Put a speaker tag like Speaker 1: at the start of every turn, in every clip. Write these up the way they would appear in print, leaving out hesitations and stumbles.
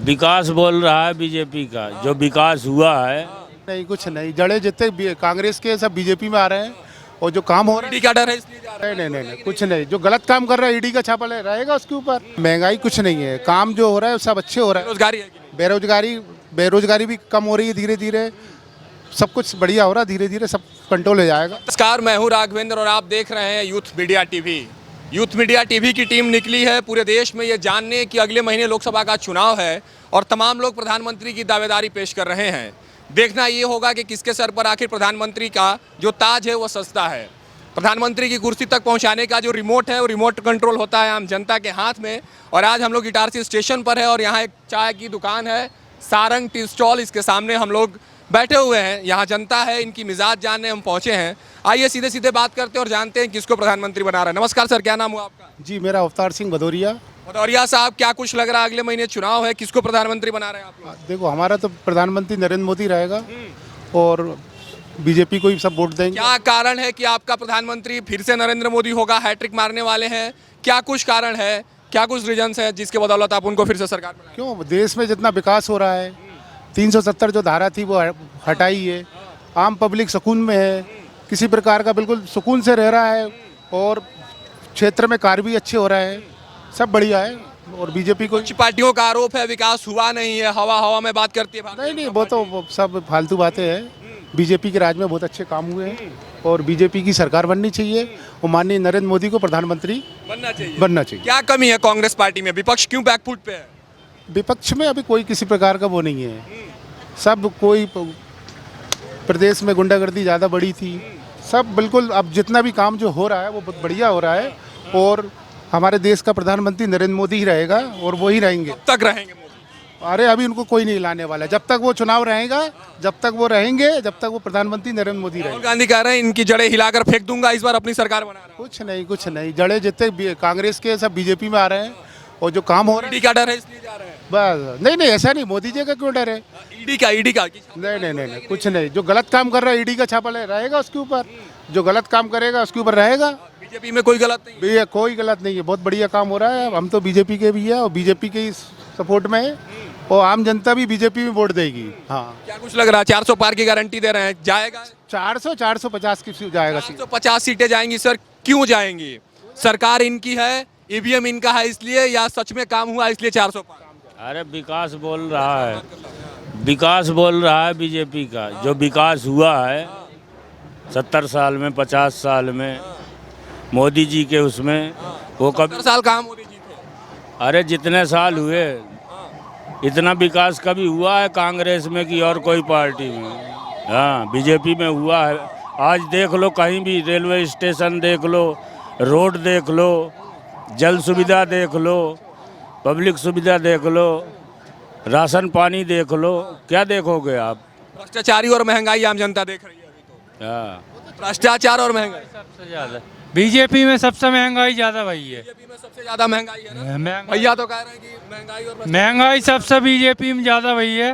Speaker 1: विकास बोल रहा है बीजेपी का, जो विकास हुआ है।
Speaker 2: नहीं, कुछ नहीं। जड़े जितने कांग्रेस के सब बीजेपी में आ रहे हैं और जो काम हो रहा
Speaker 3: ईडी का डर है इसलिए जा रहे
Speaker 2: है नहीं, कुछ नहीं। जो गलत काम कर रहा है ईडी का छापा रहेगा उसके ऊपर। महंगाई कुछ नहीं है, काम जो हो रहा है सब अच्छे हो रहा है।
Speaker 3: रोजगारी है कि नहीं?
Speaker 2: बेरोजगारी भी कम हो रही है धीरे धीरे। सब कुछ बढ़िया हो रहा है, धीरे धीरे सब कंट्रोल हो जाएगा।
Speaker 3: नमस्कार, मैं हूं राघवेंद्र और आप देख रहे हैं youth media TV. Youth media TV की टीम निकली है पूरे देश में ये जानने कि अगले महीने लोकसभा का चुनाव है और तमाम लोग प्रधानमंत्री की दावेदारी पेश कर रहे हैं। देखना ये होगा कि किसके सर पर आखिर प्रधानमंत्री का जो ताज है वो सस्ता है। प्रधानमंत्री की कुर्सी तक पहुंचाने का जो रिमोट है वो रिमोट कंट्रोल होता है आम जनता के हाथ में। और आज हम लोग इटारसी स्टेशन पर है और यहाँ एक चाय की दुकान है, सारंग टी स्टॉल। इसके सामने हम लोग बैठे हुए हैं, यहाँ जनता है, इनकी मिजाज जानने हम पहुंचे हैं। आइए सीधे सीधे बात करते हैं और जानते हैं किसको प्रधानमंत्री बना रहा है। नमस्कार सर, क्या नाम हुआ आपका?
Speaker 2: जी, मेरा अवतार सिंह भदौरिया।
Speaker 3: भदौरिया साहब, क्या कुछ लग रहा है अगले महीने चुनाव है, किसको प्रधानमंत्री बना रहे हैं आप लोग?
Speaker 2: देखो, हमारा तो प्रधानमंत्री नरेंद्र मोदी रहेगा और बीजेपी को ही सब वोट देंगे।
Speaker 3: क्या कारण है कि आपका प्रधानमंत्री फिर से नरेंद्र मोदी होगा? हैट्रिक मारने वाले हैं, क्या कुछ कारण है, क्या कुछ रीजंस है जिसके बदौलत आप उनको फिर से सरकार बनाएं?
Speaker 2: क्यों, देश में जितना विकास हो रहा है, 370 जो धारा थी वो हटाई है, आम पब्लिक सुकून में है, किसी प्रकार का बिल्कुल सुकून से रह रहा है और क्षेत्र में कार्य भी अच्छे हो रहे हैं, सब बढ़िया है। और बीजेपी को
Speaker 3: कुछ पार्टियों का आरोप है विकास हुआ नहीं है, हवा हवा में बात करती है भारतीय
Speaker 2: नहीं, वो सब फालतू बातें हैं। बीजेपी के राज में बहुत अच्छे काम हुए हैं और बीजेपी की सरकार बननी चाहिए और माननीय नरेंद्र मोदी को प्रधानमंत्री बनना चाहिए।
Speaker 3: क्या कमी है कांग्रेस पार्टी में? विपक्ष क्यों बैकफुट पे है?
Speaker 2: विपक्ष में अभी कोई किसी प्रकार का वो नहीं है। सब कोई प्रदेश में गुंडागर्दी ज़्यादा बढ़ी थी, सब बिल्कुल। अब जितना भी काम जो हो रहा है वो बहुत बढ़िया हो रहा है और हमारे देश का प्रधानमंत्री नरेंद्र मोदी ही रहेगा और वो ही रहेंगे।
Speaker 3: कब तक रहेंगे मोदी?
Speaker 2: अरे अभी उनको कोई नहीं लाने वाला। जब तक वो चुनाव रहेगा, जब तक वो रहेंगे, जब तक वो प्रधानमंत्री नरेंद्र मोदी
Speaker 3: राहुल
Speaker 2: रहेंगे।
Speaker 3: गांधी कह रहे हैं इनकी जड़ें हिलाकर फेंक दूंगा, इस बार अपनी सरकार बना रहा हूं।
Speaker 2: कुछ नहीं। जड़े जितने कांग्रेस के सब बीजेपी में आ रहे हैं और जो काम हो रहा है
Speaker 3: ईडी का डर है इसलिए जा रहे हैं?
Speaker 2: बस। नहीं, ऐसा नहीं। मोदी जी का क्यों डर है?
Speaker 3: ईडी का
Speaker 2: नहीं, कुछ नहीं। जो गलत काम कर रहा है ईडी का छापा रहेगा उसके ऊपर। जो गलत काम करेगा उसके ऊपर रहेगा।
Speaker 3: बीजेपी में कोई गलत नहीं?
Speaker 2: भैया कोई गलत नहीं है, बहुत बढ़िया काम हो रहा है। हम तो बीजेपी के भी है और बीजेपी के ही सपोर्ट में है और आम जनता भी बीजेपी में वोट देगी। हाँ,
Speaker 3: क्या कुछ लग रहा है? 400 पार की गारंटी दे रहे हैं, जाएगा?
Speaker 2: 450 की जाएगा।
Speaker 3: 450 सीटें जाएंगी सर, क्यों जाएंगी? सरकार इनकी है, ईवीएम इनका है इसलिए, या सच में काम हुआ इसलिए 400 पार?
Speaker 1: अरे विकास बोल रहा है, विकास बोल रहा है बीजेपी का, जो विकास हुआ है 70 साल में, 50 साल में मोदी जी के उसमें, वो कभी
Speaker 3: 70 साल कहाँ मोदी जी थे?
Speaker 1: अरे जितने साल हुए इतना विकास कभी हुआ है कांग्रेस में कि और कोई पार्टी में? हाँ, बीजेपी में हुआ है। आज देख लो, कहीं भी रेलवे स्टेशन देख लो, रोड देख लो, जल सुविधा देख लो, पब्लिक सुविधा देख लो, राशन पानी देख लो, क्या देखोगे आप?
Speaker 3: भ्रष्टाचारी और महंगाई आम जनता देख रही है अभी तो।
Speaker 1: हाँ,
Speaker 3: भ्रष्टाचार और महंगाई
Speaker 4: सबसे ज्यादा बीजेपी में सबसे महंगाई ज्यादा वही है।
Speaker 3: बीजेपी में सबसे ज्यादा महंगाई है ना? भैया तो कह रहे हैं कि महंगाई और
Speaker 4: महंगाई सबसे बीजेपी में ज्यादा वही है।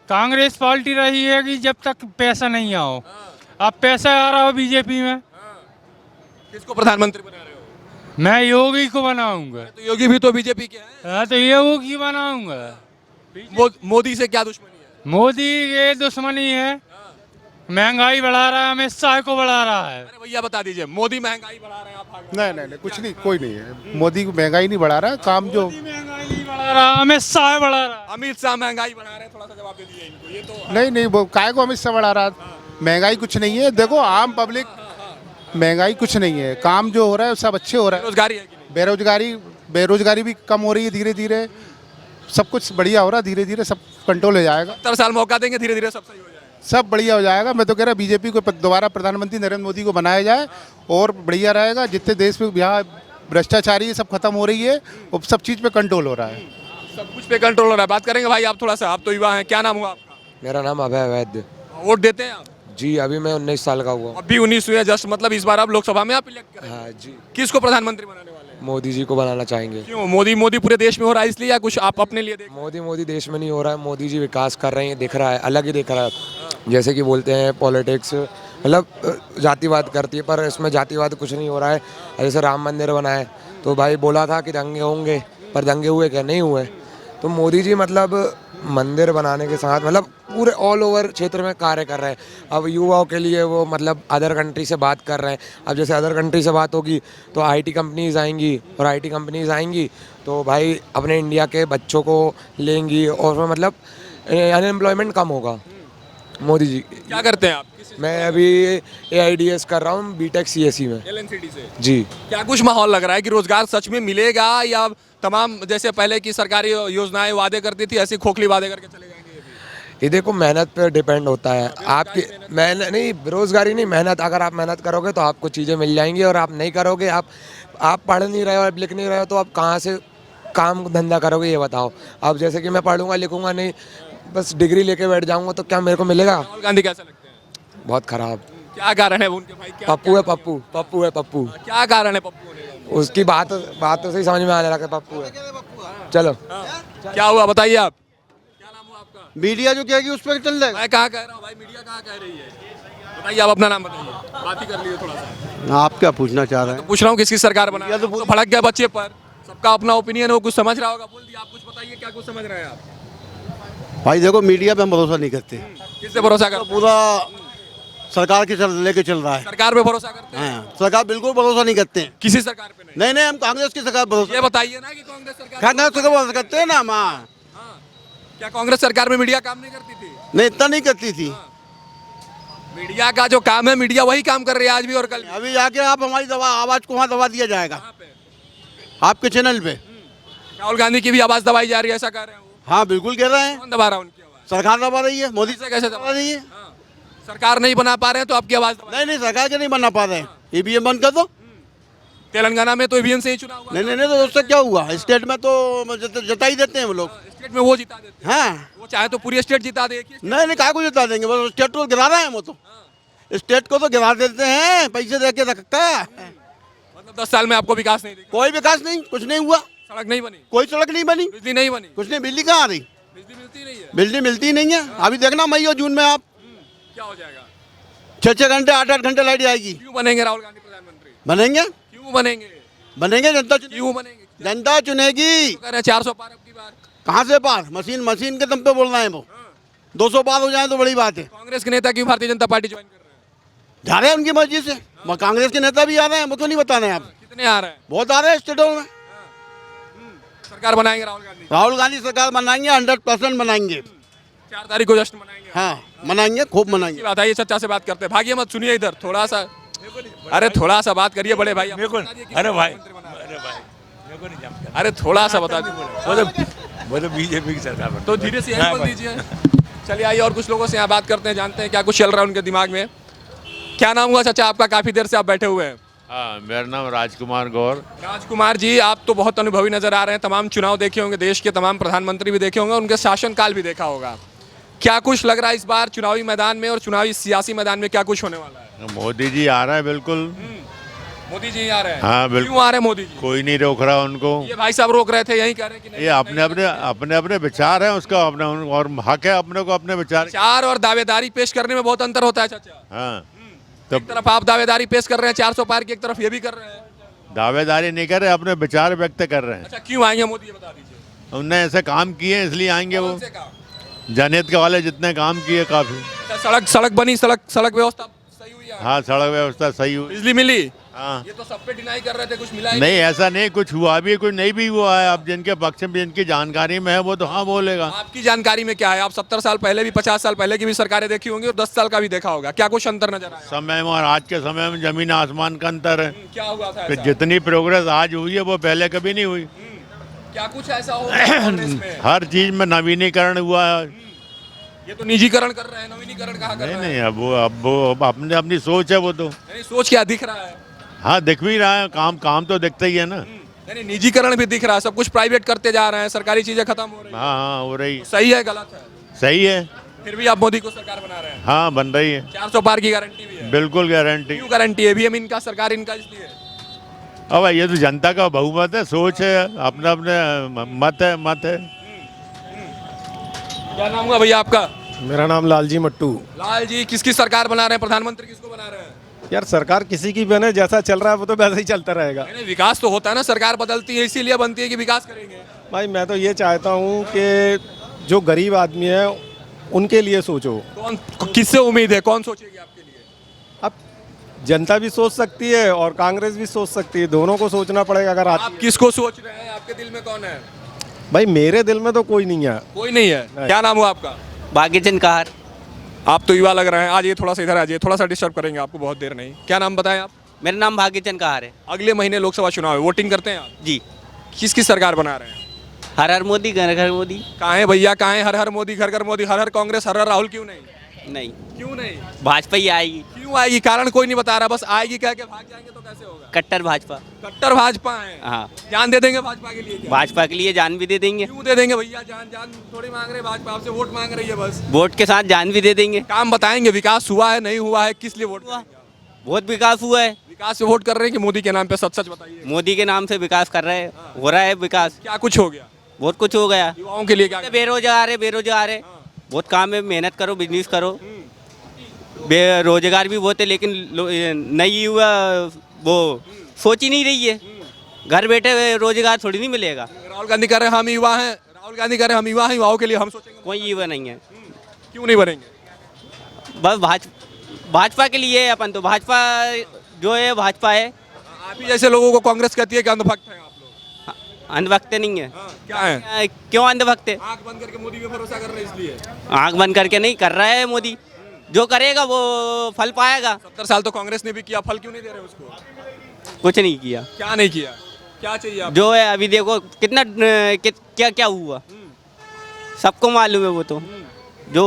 Speaker 4: कांग्रेस पार्टी रही है कि जब तक पैसा नहीं आओ, अब पैसा आ रहा हो बीजेपी में।
Speaker 3: किसको प्रधानमंत्री बना रहे हो?
Speaker 4: मैं योगी को बनाऊंगा।
Speaker 3: तो योगी भी तो बीजेपी के हैं।
Speaker 4: हाँ, तो योगी बनाऊंगा।
Speaker 3: मोदी से क्या दुश्मनी है?
Speaker 4: मोदी ये दुश्मनी है, महंगाई बढ़ा रहा है, अमित शाह को बढ़ा रहा है।
Speaker 3: अरे भैया बता दीजिए, मोदी महंगाई बढ़ा रहे हैं, आप भाग रहे हैं।
Speaker 2: नहीं, कुछ नहीं, कोई नहीं है। मोदी को महंगाई नहीं बढ़ा रहा, काम जो
Speaker 4: महंगाई नहीं बढ़ा रहा, अमित शाह बढ़ा रहा है।
Speaker 3: अमित शाह महंगाई बढ़ा रहे हैं, थोड़ा सा जवाब दे दीजिए इनको। ये तो
Speaker 2: नहीं, वो काय को अमित शाह बढ़ा रहा। महंगाई कुछ नहीं है। देखो, आम पब्लिक, महंगाई कुछ नहीं है, काम जो हो रहा है सब अच्छे हो रहा है।
Speaker 3: बेरोजगारी है कि नहीं?
Speaker 2: बेरोजगारी भी कम हो रही है धीरे धीरे। सब कुछ बढ़िया हो रहा है, धीरे धीरे सब कंट्रोल हो जाएगा।
Speaker 3: 70 साल मौका देंगे, धीरे धीरे सब सही हो जाएगा।
Speaker 2: सब बढ़िया हो जाएगा। मैं तो कह रहा बीजेपी को दोबारा प्रधानमंत्री नरेंद्र मोदी को बनाया जाए और बढ़िया रहेगा। जितने देश में यहाँ भ्रष्टाचारी सब खत्म हो रही है, वो सब चीज़ पे कंट्रोल हो रहा है।
Speaker 3: सब कुछ पे कंट्रोल हो रहा है। बात करेंगे भाई, आप थोड़ा सा, आप तो युवा हैं, क्या नाम हुआ आपका?
Speaker 5: मेरा नाम अभय वैद्य।
Speaker 3: वोट देते हैं आप?
Speaker 5: जी, अभी मैं 19 साल का हुआ।
Speaker 3: अभी 19 हुए जस्ट, मतलब इस बार आप लोकसभा में आप इलेक्ट करेंगे।
Speaker 5: हाँ जी,
Speaker 3: किसको प्रधानमंत्री बनाने वाले हैं?
Speaker 5: मोदी जी को बनाना चाहेंगे।
Speaker 3: क्यों मोदी पूरे देश में हो रहा है इसलिए, या कुछ आप अपने लिए देख?
Speaker 5: मोदी देश में नहीं हो रहा है, मोदी जी विकास कर रहे हैं, दिख रहा है, अलग ही दिख रहा है। जैसे कि बोलते हैं पॉलिटिक्स मतलब जातिवाद करती है, पर इसमें जातिवाद कुछ नहीं हो रहा है। जैसे राम मंदिर बना है तो भाई बोला था कि दंगे होंगे, पर दंगे हुए क्या? नहीं हुए। तो मोदी जी मतलब मंदिर बनाने के साथ मतलब पूरे ऑल ओवर क्षेत्र में कार्य कर रहे हैं। अब युवाओं के लिए वो मतलब अदर कंट्री से बात कर रहे हैं। अब जैसे अदर कंट्री से बात होगी तो आईटी कंपनीज आएंगी, और आईटी कंपनीज आएंगी तो भाई अपने इंडिया के बच्चों को लेंगी, और उसमें मतलब अनएम्प्लॉयमेंट कम होगा। मोदी जी
Speaker 3: क्या करते हैं आप?
Speaker 5: मैं अभी AIDS कर रहा हूँ, बीटेक CSE में।
Speaker 3: LNCT से
Speaker 5: जी
Speaker 3: क्या कुछ माहौल लग रहा है कि रोजगार सच में मिलेगा, या तमाम जैसे पहले की सरकारी योजनाएं वादे करती थी ऐसी खोखली वादे करके चले जाएंगे ये भी?
Speaker 5: ये देखो मेहनत पे डिपेंड होता है आपकी मेहनत, नहीं बेरोजगारी नहीं, मेहनत। अगर आप मेहनत करोगे तो आपको चीज़ें मिल जाएंगी, और आप नहीं करोगे, आप पढ़ नहीं रहे हो, आप लिख नहीं रहे हो, तो आप कहाँ से काम धंधा करोगे ये बताओ। अब जैसे कि मैं पढ़ूंगा लिखूंगा नहीं, बस डिग्री लेके बैठ जाऊंगा तो क्या मेरे को मिलेगा?
Speaker 3: राहुल गांधी कैसे लगते हैं?
Speaker 5: बहुत खराब।
Speaker 3: क्या कारण है उनके भाई? क्या
Speaker 5: पप्पू है पप्पू, पप्पू है पप्पू।
Speaker 3: क्या कारण है पप्पू होने का?
Speaker 5: उसकी बात तो सही समझ में आने लगा, पप्पू है। चलो
Speaker 3: क्या हुआ बताइए आप? क्या नाम हुआ आपका?
Speaker 6: मीडिया जो कहेगी उस पर चल जाएगा।
Speaker 3: मैं कहाँ कह रहा हूँ भाई, मीडिया कहाँ कह रही है? बताइए आप अपना नाम बताइए, बात ही कर लीजिए थोड़ा सा।
Speaker 6: आप क्या पूछना चाह रहे हैं?
Speaker 3: पूछ रहा हूँ किसकी सरकार बना? तो भड़क गया बच्चे पर, सबका अपना ओपिनियन हो, कुछ समझ रहा होगा, बोल दिया। आप कुछ बताइए क्या कुछ समझ रहे हैं आप?
Speaker 6: भाई देखो, मीडिया पे हम भरोसा नहीं करते।
Speaker 3: किससे भरोसा करते?
Speaker 6: पूरा सरकार के लेके चल रहा है।
Speaker 3: सरकार पे भरोसा करते हैं?
Speaker 6: हाँ, सरकार बिल्कुल भरोसा नहीं करते हैं।
Speaker 3: किसी सरकार पे नहीं?
Speaker 6: नहीं, हम कांग्रेस की सरकार भरोसा।
Speaker 3: ये बताइए ना कि कांग्रेस सरकार
Speaker 6: कांग्रेस की भरोसा करते हैं ना हम। हाँ।
Speaker 3: हाँ। क्या कांग्रेस सरकार में मीडिया काम नहीं करती थी?
Speaker 6: नहीं, इतना नहीं करती थी।
Speaker 3: मीडिया का जो काम है, मीडिया वही काम कर रही है आज भी और कल भी।
Speaker 6: अभी जाके आप हमारी आवाज को वहाँ दबा दिया जाएगा
Speaker 3: कहाँ पे?
Speaker 6: आपके चैनल पे।
Speaker 3: राहुल गांधी की भी आवाज दबाई जा रही है, ऐसा कह रहे हैं वो?
Speaker 6: हाँ बिल्कुल कह रहे हैं।
Speaker 3: कौन दबा रहा है उनकी आवाज?
Speaker 6: सरकार दबा रही है। मोदी
Speaker 3: से कैसे
Speaker 6: दबा रही है।
Speaker 3: हाँ। सरकार नहीं बना पा रहे हैं तो आपकी आवाज दबा?
Speaker 6: नहीं, सरकार के नहीं बनना पा रहे हैं। EVM बंद कर दो।
Speaker 3: तेलंगाना में तो EVM से ही चुनाव हुआ।
Speaker 6: नहीं, तो उससे क्या हुआ? स्टेट में तो जता ही देते हैं वो लोग।
Speaker 3: स्टेट में वो जिता देते हैं।
Speaker 6: हाँ।
Speaker 3: वो चाहे तो पूरी स्टेट जिता दे।
Speaker 6: नहीं, क्या को जिता देंगे? बस स्टेट को गिरा रहे हैं वो तो। स्टेट को तो गिरा देते हैं, पैसे दे के रखता है।
Speaker 3: मतलब 10 साल में आपको विकास नहीं दिखा?
Speaker 6: कोई विकास नहीं, कुछ नहीं हुआ।
Speaker 3: सड़क नहीं बनी?
Speaker 6: कोई सड़क नहीं बनी,
Speaker 3: बिजली नहीं बनी?
Speaker 6: कुछ नहीं। बिजली कहाँ आ रही?
Speaker 3: बिजली मिलती नहीं है।
Speaker 6: बिजली मिलती नहीं है। अभी देखना मई और जून में आप
Speaker 3: क्या हो जाएगा?
Speaker 6: 6 घंटे 8 घंटे लाइट आएगी।
Speaker 3: क्यों बनेंगे राहुल गांधी प्रधानमंत्री?
Speaker 6: बनेंगे,
Speaker 3: क्यों बनेंगे?
Speaker 6: बनेंगे। जनता
Speaker 3: क्यों बनेंगे?
Speaker 6: जनता चुनेगी।
Speaker 3: कह रहे हैं 400 पार अब की बार।
Speaker 6: कहाँ से पार? मशीन के दम पे बोल रहे हैं वो। 200 पार हो जाए तो बड़ी बात है।
Speaker 3: कांग्रेस के नेता क्यों भारतीय जनता पार्टी ज्वाइन कर रहे हैं?
Speaker 6: जा रहे हैं उनकी मर्जी से। कांग्रेस के नेता भी आ रहे हैं, वो क्यों नहीं बता रहे हैं आप?
Speaker 3: कितने आ रहे हैं?
Speaker 6: बहुत आ रहे हैं स्टेटों में।
Speaker 3: सरकार बनाएंगे राहुल गांधी?
Speaker 6: राहुल गांधी सरकार बनाएंगे, 100% बनाएंगे।
Speaker 3: 4 तारीख को जश्न मनाएंगे?
Speaker 6: हाँ मनाएंगे, खूब मनाएंगे।
Speaker 3: बात आइए चर्चा से बात करते हैं। भागिए मत, सुनिए इधर थोड़ा सा। अरे थोड़ा सा बात करिए बड़े भाई।
Speaker 7: मेरे को अरे भाई मेरे को नहीं जानता।
Speaker 3: अरे थोड़ा सा बता दीजिए।
Speaker 7: वो तो बीजेपी की सरकार बनी।
Speaker 3: तो धीरे से यही
Speaker 7: हाँ
Speaker 3: बोल
Speaker 7: भाई।
Speaker 3: दीजिए। चलिए आइए और कुछ लोगों से यहाँ बात करते हैं, जानते हैं क्या कुछ चल रहा है उनके दिमाग में। क्या नाम हुआ चाचा आपका? काफी देर से आप बैठे हुए हैं।
Speaker 1: हाँ, मेरा नाम राजकुमार गौर।
Speaker 3: राजकुमार जी, आप तो बहुत अनुभवी नजर आ रहे हैं, तमाम चुनाव देखे होंगे, देश के तमाम प्रधानमंत्री भी देखे होंगे, उनके शासनकाल भी देखा होगा। क्या कुछ लग रहा है इस बार चुनावी मैदान में और चुनावी सियासी मैदान में क्या कुछ होने वाला है?
Speaker 1: मोदी जी आ रहा है बिल्कुल।
Speaker 3: मोदी जी आ रहे हैं?
Speaker 1: हाँ बिल्कुल।
Speaker 3: क्यों आ रहे हैं मोदी जी?
Speaker 1: कोई नहीं रोक रहा उनको।
Speaker 3: ये भाई साहब रोक रहे थे, यही कह रहे हैं कि नहीं?
Speaker 1: ये अपने अपने विचार हैं, उसका अपना और हक है अपने को अपने विचार।
Speaker 3: चार और दावेदारी पेश करने में बहुत अंतर होता है चाचा।
Speaker 1: हाँ
Speaker 3: एक तरफ आप दावेदारी पेश कर रहे हैं 400 पार की, एक तरफ ये भी कर रहे हैं।
Speaker 1: दावेदारी नहीं कर रहे, अपने विचार व्यक्त कर रहे हैं।
Speaker 3: अच्छा, क्यों आएंगे मोदी, ये बता दीजिए।
Speaker 1: उनने ऐसे काम किए इसलिए आएंगे वो।
Speaker 3: कौन से काम?
Speaker 1: जनहित के वाले जितने काम किए काफी।
Speaker 3: अच्छा, सड़क बनी, सड़क व्यवस्था सही हुई है?
Speaker 1: हाँ, सड़क व्यवस्था सही हुई।
Speaker 3: बिजली मिली?
Speaker 1: हाँ।
Speaker 3: ये तो सब पे डिनाई कर रहे थे, कुछ मिला ही
Speaker 1: नहीं, ऐसा नहीं, कुछ हुआ भी कुछ नहीं भी हुआ है। अब जिनके पक्ष में जिनकी जानकारी में है वो तो हाँ बोलेगा।
Speaker 3: आपकी जानकारी में क्या है? आप 70 साल पहले भी, 50 साल पहले की भी सरकारें देखी होंगी और 10 साल का भी देखा होगा। क्या कुछ अंतर नजर आया?
Speaker 1: समय में और आज के समय में जमीन आसमान का अंतर है।
Speaker 3: क्या हुआ था
Speaker 1: कि
Speaker 3: ऐसा?
Speaker 1: जितनी प्रोग्रेस आज हुई है वो पहले कभी नहीं हुई।
Speaker 3: क्या कुछ ऐसा हो कांग्रेस में?
Speaker 1: हर चीज में नवीनीकरण हुआ है।
Speaker 3: ये तो निजीकरण कर रहे हैं, नवीनीकरण कहाँ कर
Speaker 1: नहीं
Speaker 3: रहे हैं?
Speaker 1: नहीं, अब वो अपने अपनी सोच है वो तो।
Speaker 3: नहीं, सोच क्या दिख रहा है?
Speaker 1: हाँ, दिख भी रहा है, काम तो दिखता ही है ना।
Speaker 3: नहीं, निजीकरण भी दिख रहा है, सब कुछ प्राइवेट करते जा रहे हैं, सरकारी चीजें खत्म हो रही हैं।
Speaker 1: हाँ हो रही।
Speaker 3: सही है गलत है?
Speaker 1: सही है।
Speaker 3: फिर भी आप मोदी को सरकार बना रहे हैं?
Speaker 1: हाँ, बन रही है।
Speaker 3: 400 पार की गारंटी भी है?
Speaker 1: बिल्कुल गारंटी।
Speaker 3: क्यों गारंटी है? EVM इनका, सरकार इनका, इसलिए?
Speaker 1: अब ये तो जनता का बहुमत है, सोच है, अपना अपने मत है।
Speaker 3: क्या नाम हुआ भैया आपका?
Speaker 8: मेरा नाम लालजी मट्टू।
Speaker 3: लाल जी, किसकी सरकार बना रहे हैं? प्रधानमंत्री किसको बना रहे हैं?
Speaker 8: यार सरकार किसी की बने, जैसा चल रहा है वो तो वैसा ही चलता रहेगा।
Speaker 3: नहीं, विकास तो होता है ना, सरकार बदलती है इसीलिए बनती है कि विकास करेंगे।
Speaker 8: भाई मैं तो ये चाहता हूँ कि जो गरीब आदमी है उनके लिए सोचो।
Speaker 3: कौन किससे उम्मीद है, कौन सोचेगी आपके लिए?
Speaker 8: अब जनता भी सोच सकती है और कांग्रेस भी सोच सकती है, दोनों को सोचना पड़ेगा। अगर
Speaker 3: आप किसको सोच रहे हैं? आपके दिल में कौन है?
Speaker 8: भाई मेरे दिल में तो कोई नहीं है।
Speaker 3: कोई नहीं है। क्या नाम हुआ आपका?
Speaker 9: भाग्यचंद कार।
Speaker 3: आप तो युवा लग रहे हैं। आज ये थोड़ा सा इधर आ जाइए, थोड़ा सा डिस्टर्ब करेंगे आपको, बहुत देर नहीं। क्या नाम बताएं आप?
Speaker 9: मेरा नाम भाग्यचंद कार है।
Speaker 3: अगले महीने लोकसभा चुनाव है, वोटिंग करते हैं आप?
Speaker 9: जी।
Speaker 3: किसकी सरकार बना रहे हैं?
Speaker 9: हर हर मोदी, घर घर मोदी।
Speaker 3: कहाँ है भैया, कहाँ है हर हर मोदी, घर घर मोदी, हर हर कांग्रेस, हर हर राहुल? क्यों नहीं?
Speaker 9: नहीं,
Speaker 3: क्यों नहीं?
Speaker 9: भाजपा ही आएगी।
Speaker 3: क्यों आएगी? कारण कोई नहीं बता रहा, बस आएगी कह के भाग जाएंगे तो कैसे होगा?
Speaker 9: कट्टर भाजपा।
Speaker 3: कट्टर भाजपा है।
Speaker 9: हाँ।
Speaker 3: जान दे देंगे भाजपा के लिए क्या?
Speaker 9: भाजपा के लिए जान भी दे देंगे।
Speaker 3: क्यों दे देंगे भैया? जान जान थोड़ी मांग रहे, भाजपा आपसे वोट मांग रही है बस।
Speaker 9: वोट के साथ जान भी दे देंगे।
Speaker 3: काम बताएंगे, विकास हुआ है नहीं हुआ है, किस लिए वोट करेंगे आप?
Speaker 9: बहुत विकास हुआ है।
Speaker 3: विकास पे वोट कर रहे हैं कि मोदी के नाम पे? सच सच बताइए।
Speaker 9: मोदी के नाम से विकास कर रहे हैं, हो रहा है विकास।
Speaker 3: क्या कुछ हो गया?
Speaker 9: बहुत कुछ हो गया।
Speaker 3: युवाओं के लिए क्या?
Speaker 9: बेरोजगार है, बेरोजगार है। बहुत काम है, मेहनत करो, बिजनेस करो। बेरोजगार भी बहुत है, लेकिन नई युवा वो सोच ही नहीं रही है। घर बैठे हुए रोजगार थोड़ी नहीं मिलेगा।
Speaker 3: राहुल गांधी कह रहे हैं हम युवा हैं, राहुल गांधी कह रहे हैं हम युवा हैं, युवाओं के लिए हम सोचेंगे।
Speaker 9: कोई युवा नहीं है।
Speaker 3: क्यों नहीं बनेंगे?
Speaker 9: बस भाजपा के लिए है। अपन तो भाजपा जो है भाजपा है।
Speaker 3: आप ही जैसे लोगों को कांग्रेस कहती है कि अंधभक्त हैं आप लोग।
Speaker 9: अंधभक्त नहीं है।
Speaker 3: क्या है?
Speaker 9: क्यों अंधभक्त है?
Speaker 3: आंख बंद करके मोदी पे भरोसा कर रहे हैं इसलिए?
Speaker 9: आंख बंद करके नहीं कर रहा है मोदी। जो करेगा वो फल पाएगा।
Speaker 3: 70 साल तो कांग्रेस ने भी किया, फल क्यों नहीं दे रहे उसको?
Speaker 9: कुछ नहीं किया।
Speaker 3: क्या नहीं किया? क्या चाहिए आप?
Speaker 9: जो है अभी देखो कितना क्या क्या हुआ, सबको मालूम है। वो तो जो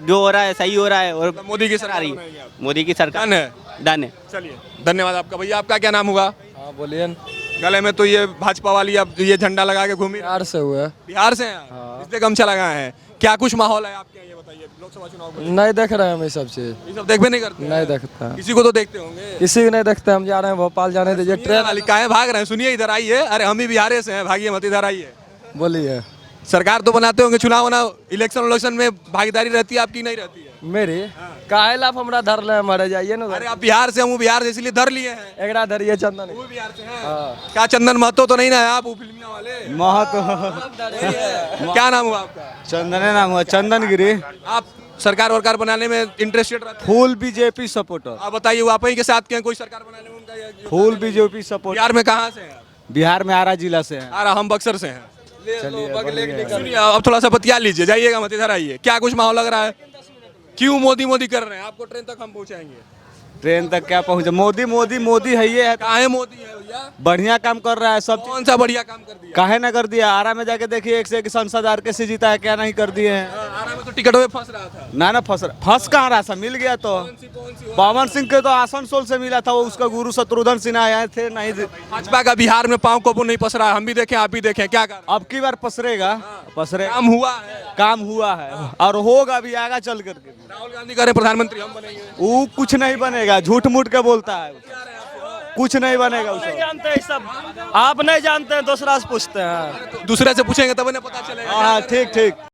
Speaker 9: हो रहा है सही हो रहा है। और
Speaker 3: मोदी की सरकार
Speaker 9: रही
Speaker 3: बनाएंगे आप?
Speaker 9: मोदी की सरकार
Speaker 3: डन है।
Speaker 9: डन है।
Speaker 3: चलिए, धन्यवाद आपका। भैया आपका क्या नाम हुआ?
Speaker 8: हाँ बोलिए।
Speaker 3: गले में तो ये भाजपा वाली अब ये झंडा लगा के घूमी।
Speaker 8: बिहार से हुआ।
Speaker 3: बिहार से हैं आप? इसलिए गमछा लगाए हैं। क्या कुछ माहौल है आपके यहाँ, ये बताइए लोकसभा चुनाव को?
Speaker 8: नहीं देख रहे हैं हम ये सब चीज।
Speaker 3: ये सब देखबे नहीं करते?
Speaker 8: नहीं देखता,
Speaker 3: किसी को तो देखते होंगे।
Speaker 8: किसी को नहीं देखते। हम जा रहे हैं भोपाल, जाने दीजिए
Speaker 3: ट्रेन वाली काहे भाग रहे हैं? सुनिए, इधर आइए। अरे हम ही बिहार से हैं, भागिए मत, इधर आइए।
Speaker 8: बोलिए।
Speaker 3: सरकार तो बनाते होंगे, चुनाव इलेक्शन में भागीदारी रहती है आपकी? नहीं रहती है?
Speaker 8: मेरी काहे लाभ हमरा धर ले, मरे जाइए ना।
Speaker 3: अरे आप बिहार से, हूँ बिहार से, इसलिए धर लिए हैं।
Speaker 8: एकरा धरिए चंदन।
Speaker 3: वो भी बिहार से हैं। क्या चंदन महतो तो नहीं ना है आप, वो फिल्मिया वाले?
Speaker 8: महतो।
Speaker 3: क्या नाम हुआ आपका?
Speaker 8: चंदन नाम हुआ, चंदन गिरी।
Speaker 3: आप सरकार वरकार बनाने में इंटरेस्टेड रहते हैं?
Speaker 8: Full BJP supporter.
Speaker 3: आप बताइए, वो आप ही के साथ के हैं कोई सरकार बनाने में उनका?
Speaker 8: Full BJP supporter.
Speaker 3: बिहार में कहाँ से हैं?
Speaker 8: बिहार में आरा जिला से हैं।
Speaker 3: आरा, हम बक्सर से हैं। सुनिए, अब थोड़ा सा बतिया लीजिए, जाइएगा मत, इधर आइए। क्या कुछ माहौल लग रहा है? क्यों मोदी मोदी कर रहे हैं? आपको ट्रेन तक हम पहुंचाएंगे।
Speaker 8: ट्रेन तक क्या पहुंचे? मोदी मोदी मोदी है, ये है।
Speaker 3: कहाँ है मोदी है भैया?
Speaker 8: बढ़िया काम कर रहा है सब।
Speaker 3: कौन सा बढ़िया काम कर दिया?
Speaker 8: काहे ना कर दिया? आरा में जाके देखिए, एक से एक सांसद आर के से जीता है, क्या नहीं कर दिए हैं।
Speaker 3: आरा में तो टिकट में फंस रहा था।
Speaker 8: ना फंस कहाँ रहा था, मिल गया तो।
Speaker 3: कौन सी
Speaker 8: पवन सिंह के तो आसनसोल से मिला था, वो उसका गुरु शत्रुघ्न सिन्हा आए थे। नहीं,
Speaker 3: भाजपा का बिहार में पांव को नहीं पसरा। हम भी देखें, आप भी देखें, क्या कर?
Speaker 8: अब की बार पसरेगा।
Speaker 3: काम हुआ है।
Speaker 8: काम हुआ है और होगा भी आगा चल करके।
Speaker 3: राहुल गांधी कह रहे प्रधानमंत्री हम बनेंगे।
Speaker 8: वो कुछ नहीं बनेगा, झूठ मूठ के बोलता है। कुछ नहीं बनेगा। नहीं जानते हैं सब, आप नहीं जानते हैं, दूसरा से पूछते हैं।
Speaker 3: दूसरे से पूछेंगे तब इन्हें पता चलेगा।
Speaker 8: हाँ ठीक ठीक।